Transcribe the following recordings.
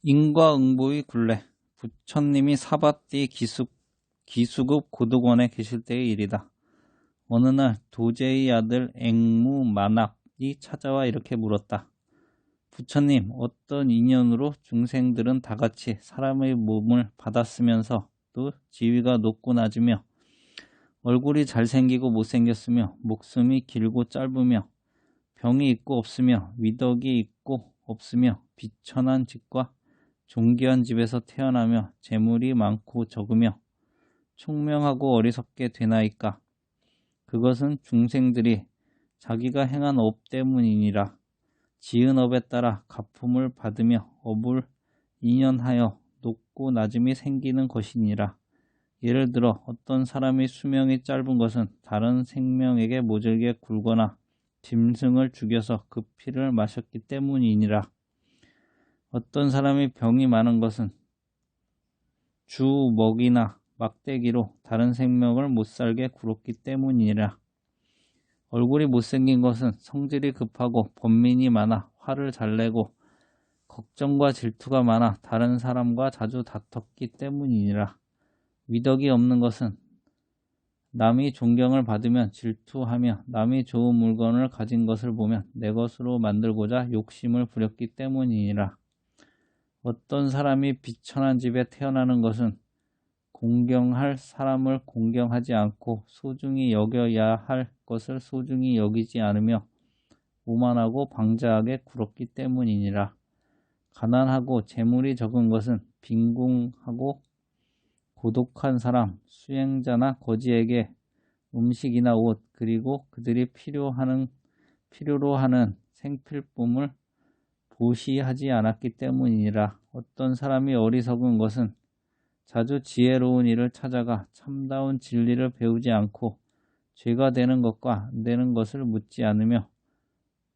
인과응보의 굴레. 부처님이 사바띠 기수급 고득원에 계실 때의 일이다. 어느 날 도제의 아들 앵무만악이 찾아와 이렇게 물었다. 부처님, 어떤 인연으로 중생들은 다같이 사람의 몸을 받았으면서 또 지위가 높고 낮으며 얼굴이 잘생기고 못생겼으며 목숨이 길고 짧으며 병이 있고 없으며 위덕이 있고 없으며 비천한 집과 존귀한 집에서 태어나며 재물이 많고 적으며 총명하고 어리석게 되나이까. 그것은 중생들이 자기가 행한 업 때문이니라. 지은 업에 따라 가품을 받으며 업을 인연하여 높고 낮음이 생기는 것이니라. 예를 들어 어떤 사람의 수명이 짧은 것은 다른 생명에게 모질게 굴거나 짐승을 죽여서 그 피를 마셨기 때문이니라. 어떤 사람이 병이 많은 것은 주 먹이나 막대기로 다른 생명을 못살게 굴었기 때문이니라. 얼굴이 못생긴 것은 성질이 급하고 번민이 많아 화를 잘 내고 걱정과 질투가 많아 다른 사람과 자주 다퉜기 때문이니라. 위덕이 없는 것은 남이 존경을 받으면 질투하며 남이 좋은 물건을 가진 것을 보면 내 것으로 만들고자 욕심을 부렸기 때문이니라. 어떤 사람이 비천한 집에 태어나는 것은 공경할 사람을 공경하지 않고 소중히 여겨야 할 것을 소중히 여기지 않으며 오만하고 방자하게 굴었기 때문이니라. 가난하고 재물이 적은 것은 빈궁하고 고독한 사람, 수행자나 거지에게 음식이나 옷, 그리고 그들이 필요로 하는 생필품을 보시하지 않았기 때문이니라. 어떤 사람이 어리석은 것은 자주 지혜로운 일을 찾아가 참다운 진리를 배우지 않고 죄가 되는 것과 안 되는 것을 묻지 않으며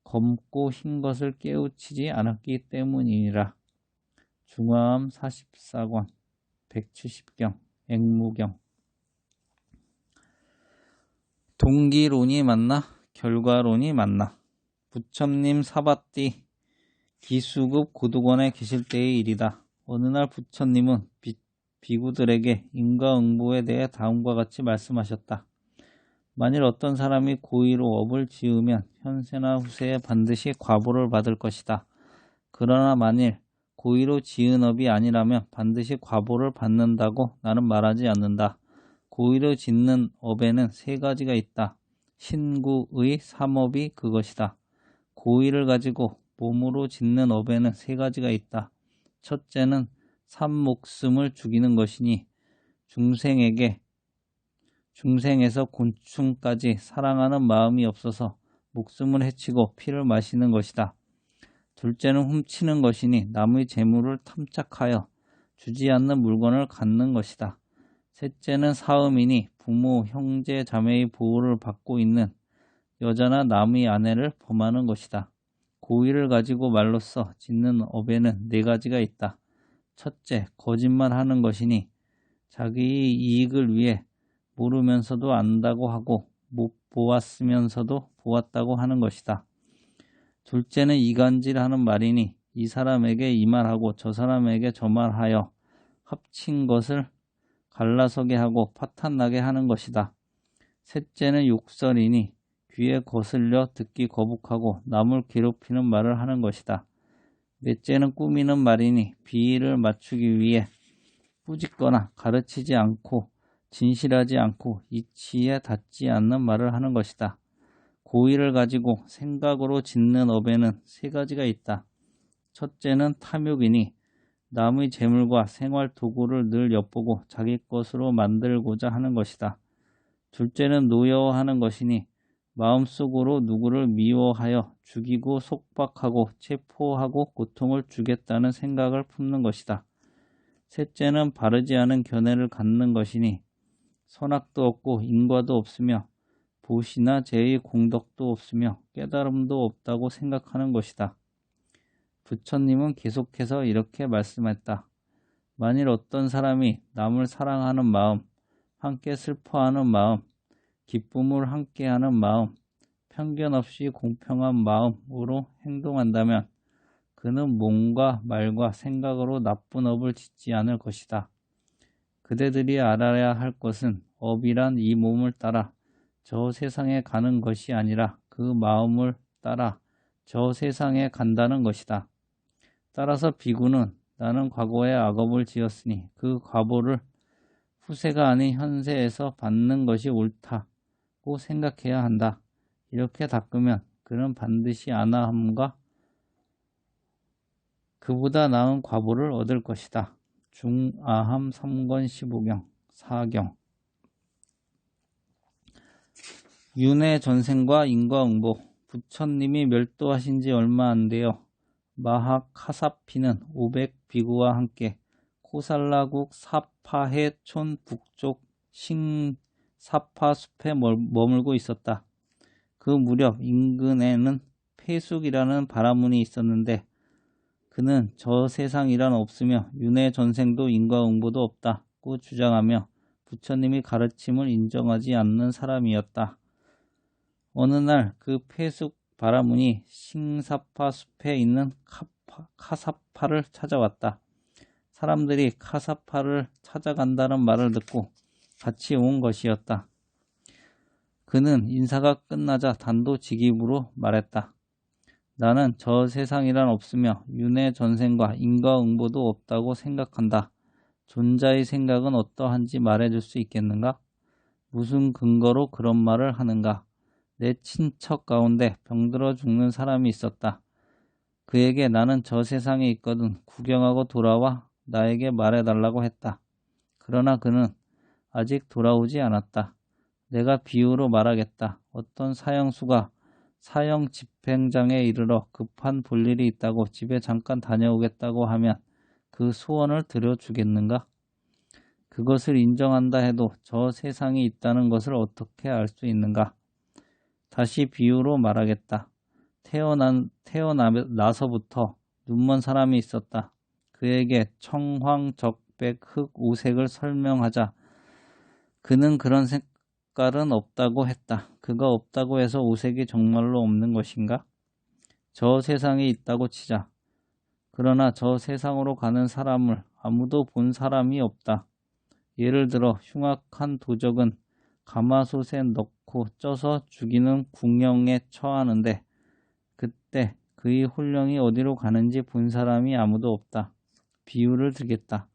검고 흰 것을 깨우치지 않았기 때문이니라. 중화암 44권 170경 앵무경. 동기론이 맞나 결과론이 맞나. 부처님 사바띠 기수급 고득원에 계실 때의 일이다. 어느 날 부처님은 비구들에게 인과응보에 대해 다음과 같이 말씀하셨다. 만일 어떤 사람이 고의로 업을 지으면 현세나 후세에 반드시 과보를 받을 것이다. 그러나 만일 고의로 지은 업이 아니라면 반드시 과보를 받는다고 나는 말하지 않는다. 고의로 짓는 업에는 세 가지가 있다. 신구의 삼업이 그것이다. 고의를 가지고 몸으로 짓는 업에는 세 가지가 있다. 첫째는 산목숨을 죽이는 것이니 중생에서 곤충까지 사랑하는 마음이 없어서 목숨을 해치고 피를 마시는 것이다. 둘째는 훔치는 것이니 남의 재물을 탐착하여 주지 않는 물건을 갖는 것이다. 셋째는 사음이니 부모, 형제, 자매의 보호를 받고 있는 여자나 남의 아내를 범하는 것이다. 고의를 가지고 말로써 짓는 업에는 네 가지가 있다. 첫째, 거짓말하는 것이니 자기의 이익을 위해 모르면서도 안다고 하고 못 보았으면서도 보았다고 하는 것이다. 둘째는 이간질하는 말이니 이 사람에게 이 말하고 저 사람에게 저 말하여 합친 것을 갈라서게 하고 파탄나게 하는 것이다. 셋째는 욕설이니 귀에 거슬려 듣기 거북하고 남을 괴롭히는 말을 하는 것이다. 넷째는 꾸미는 말이니 비위를 맞추기 위해 꾸짖거나 가르치지 않고 진실하지 않고 이치에 닿지 않는 말을 하는 것이다. 고의를 가지고 생각으로 짓는 업에는 세 가지가 있다. 첫째는 탐욕이니 남의 재물과 생활 도구를 늘 엿보고 자기 것으로 만들고자 하는 것이다. 둘째는 노여워하는 것이니 마음속으로 누구를 미워하여 죽이고 속박하고 체포하고 고통을 주겠다는 생각을 품는 것이다. 셋째는 바르지 않은 견해를 갖는 것이니 선악도 없고 인과도 없으며 보시나 제의 공덕도 없으며 깨달음도 없다고 생각하는 것이다. 부처님은 계속해서 이렇게 말씀했다. 만일 어떤 사람이 남을 사랑하는 마음, 함께 슬퍼하는 마음, 기쁨을 함께하는 마음, 편견 없이 공평한 마음으로 행동한다면 그는 몸과 말과 생각으로 나쁜 업을 짓지 않을 것이다. 그대들이 알아야 할 것은 업이란 이 몸을 따라 저 세상에 가는 것이 아니라 그 마음을 따라 저 세상에 간다는 것이다. 따라서 비구는 나는 과거에 악업을 지었으니 그 과보를 후세가 아닌 현세에서 받는 것이 옳다고 생각해야 한다. 이렇게 닦으면 그는 반드시 아나함과 그보다 나은 과보를 얻을 것이다. 중아함 3권 15경 4경 윤회 전생과 인과응보. 부처님이 멸도하신 지 얼마 안 되어 마하카사피는 500비구와 함께 코살라국 사파해촌 북쪽 싱사파 숲에 머물고 있었다. 그 무렵 인근에는 폐숙이라는 바라문이 있었는데 그는 저 세상이란 없으며 윤회 전생도 인과응보도 없다고 주장하며 부처님이 가르침을 인정하지 않는 사람이었다. 어느 날 그 폐숙 바라문이 싱사파 숲에 있는 카사파를 찾아왔다. 사람들이 카사파를 찾아간다는 말을 듣고 같이 온 것이었다. 그는 인사가 끝나자 단도직입으로 말했다. 나는 저 세상이란 없으며 윤회 전생과 인과응보도 없다고 생각한다. 존자의 생각은 어떠한지 말해줄 수 있겠는가? 무슨 근거로 그런 말을 하는가? 내 친척 가운데 병들어 죽는 사람이 있었다. 그에게 나는 저 세상에 있거든 구경하고 돌아와 나에게 말해달라고 했다. 그러나 그는 아직 돌아오지 않았다. 내가 비유로 말하겠다. 어떤 사형수가 사형 집행장에 이르러 급한 볼일이 있다고 집에 잠깐 다녀오겠다고 하면 그 소원을 들어주겠는가? 그것을 인정한다 해도 저 세상이 있다는 것을 어떻게 알 수 있는가? 다시 비유로 말하겠다. 태어나서부터 눈먼 사람이 있었다. 그에게 청황, 적백, 흑, 오색을 설명하자 그는 그런 색깔은 없다고 했다. 그가 없다고 해서 오색이 정말로 없는 것인가? 저 세상에 있다고 치자. 그러나 저 세상으로 가는 사람을 아무도 본 사람이 없다. 예를 들어 흉악한 도적은 가마솥에 넣고 쪄서 죽이는 궁형에 처하는데 그때 그의 혼령이 어디로 가는지 본 사람이 아무도 없다. 비유를 들겠다.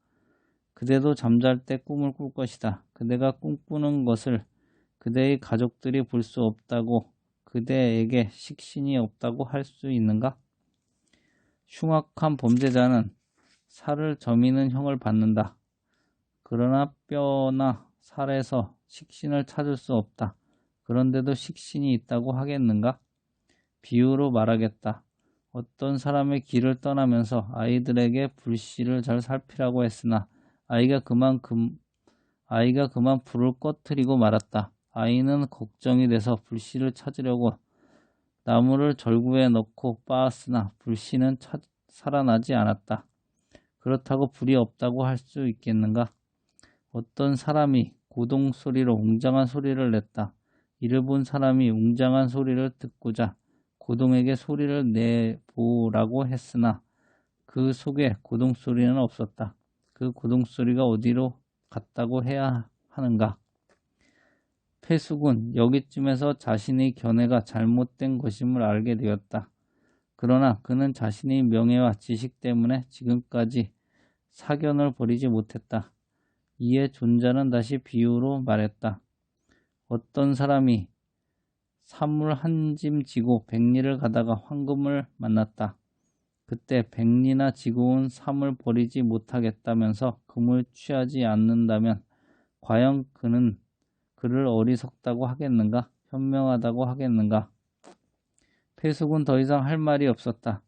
그대도 잠잘 때 꿈을 꿀 것이다. 그대가 꿈꾸는 것을 그대의 가족들이 볼 수 없다고 그대에게 식신이 없다고 할 수 있는가? 흉악한 범죄자는 살을 저미는 형을 받는다. 그러나 뼈나 살에서 식신을 찾을 수 없다. 그런데도 식신이 있다고 하겠는가? 비유로 말하겠다. 어떤 사람의 길을 떠나면서 아이들에게 불씨를 잘 살피라고 했으나 아이가 그만 불을 꺼트리고 말았다. 아이는 걱정이 돼서 불씨를 찾으려고 나무를 절구에 넣고 빻았으나 불씨는 살아나지 않았다. 그렇다고 불이 없다고 할 수 있겠는가? 어떤 사람이 고동 소리로 웅장한 소리를 냈다. 이를 본 사람이 웅장한 소리를 듣고자 고동에게 소리를 내보라고 했으나 그 속에 고동 소리는 없었다. 그 고동 소리가 어디로 갔다고 해야 하는가? 폐숙은 여기쯤에서 자신의 견해가 잘못된 것임을 알게 되었다. 그러나 그는 자신의 명예와 지식 때문에 지금까지 사견을 버리지 못했다. 이에 존자는 다시 비유로 말했다. 어떤 사람이 사물 한 짐 지고 백리를 가다가 황금을 만났다. 그때 백리나 지고 온 삼을 버리지 못하겠다면서 금을 취하지 않는다면 과연 그는 그를 어리석다고 하겠는가? 현명하다고 하겠는가? 폐숙은 더 이상 할 말이 없었다.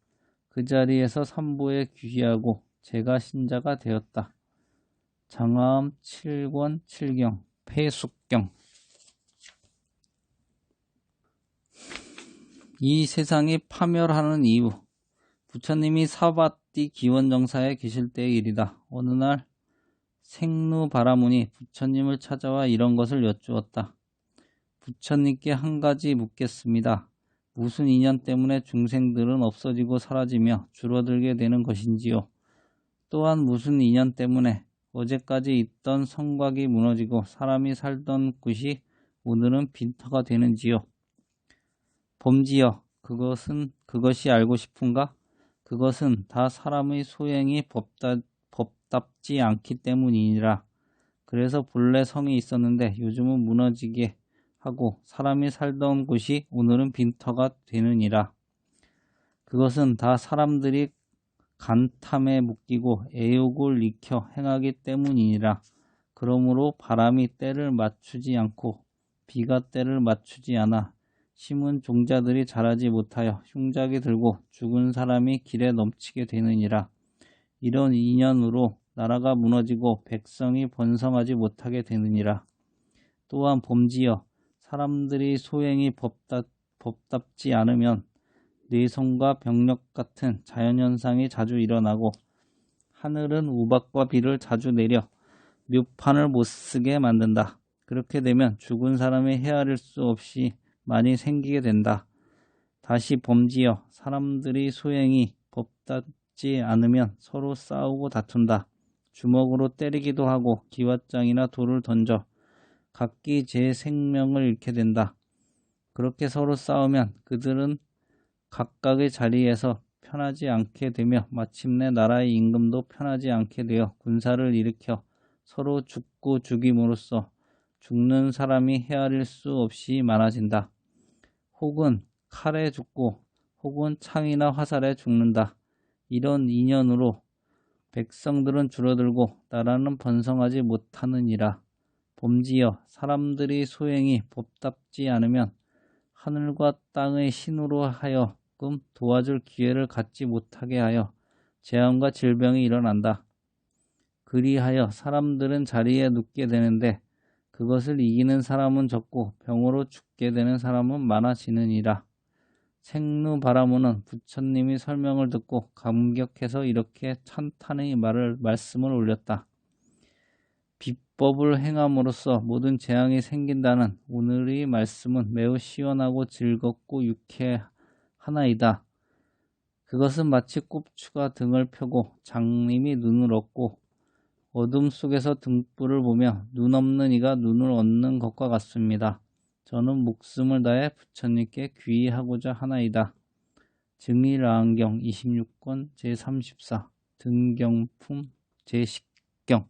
그 자리에서 삼보에 귀의하고 제가 신자가 되었다. 장화음 7권 7경 폐숙경. 이 세상이 파멸하는 이유. 부처님이 사바띠 기원정사에 계실 때의 일이다. 어느 날 생루바라문이 부처님을 찾아와 이런 것을 여쭈었다. 부처님께 한 가지 묻겠습니다. 무슨 인연 때문에 중생들은 없어지고 사라지며 줄어들게 되는 것인지요. 또한 무슨 인연 때문에 어제까지 있던 성곽이 무너지고 사람이 살던 곳이 오늘은 빈터가 되는지요. 범지여, 그것이 알고 싶은가? 그것은 다 사람의 소행이 법답지 않기 때문이니라. 그래서 본래 성이 있었는데 요즘은 무너지게 하고 사람이 살던 곳이 오늘은 빈터가 되느니라. 그것은 다 사람들이 간탐에 묶이고 애욕을 익혀 행하기 때문이니라. 그러므로 바람이 때를 맞추지 않고 비가 때를 맞추지 않아 심은 종자들이 자라지 못하여 흉작이 들고 죽은 사람이 길에 넘치게 되느니라. 이런 인연으로 나라가 무너지고 백성이 번성하지 못하게 되느니라. 또한 범지여, 사람들이 소행이 법답지 않으면 뇌성과 병력 같은 자연현상이 자주 일어나고 하늘은 우박과 비를 자주 내려 묘판을 못쓰게 만든다. 그렇게 되면 죽은 사람이 헤아릴 수 없이 많이 생기게 된다. 다시 범지여, 사람들이 소행이 법답지 않으면 서로 싸우고 다툰다. 주먹으로 때리기도 하고 기왓장이나 돌을 던져 각기 제 생명을 잃게 된다. 그렇게 서로 싸우면 그들은 각각의 자리에서 편하지 않게 되며 마침내 나라의 임금도 편하지 않게 되어 군사를 일으켜 서로 죽고 죽임으로써 죽는 사람이 헤아릴 수 없이 많아진다. 혹은 칼에 죽고 혹은 창이나 화살에 죽는다. 이런 인연으로 백성들은 줄어들고 나라는 번성하지 못하느니라. 범지여, 사람들이 소행이 법답지 않으면 하늘과 땅의 신으로 하여금 도와줄 기회를 갖지 못하게 하여 재앙과 질병이 일어난다. 그리하여 사람들은 자리에 눕게 되는데 그것을 이기는 사람은 적고 병으로 죽게 되는 사람은 많아지느니라. 생루바라무는 부처님이 설명을 듣고 감격해서 이렇게 찬탄의 말씀을 올렸다. 비법을 행함으로써 모든 재앙이 생긴다는 오늘의 말씀은 매우 시원하고 즐겁고 유쾌하나이다. 그것은 마치 꼽추가 등을 펴고 장님이 눈을 얻고 어둠 속에서 등불을 보며 눈 없는 이가 눈을 얻는 것과 같습니다. 저는 목숨을 다해 부처님께 귀의하고자 하나이다. 증의라안경 26권 제34 등경품 제10경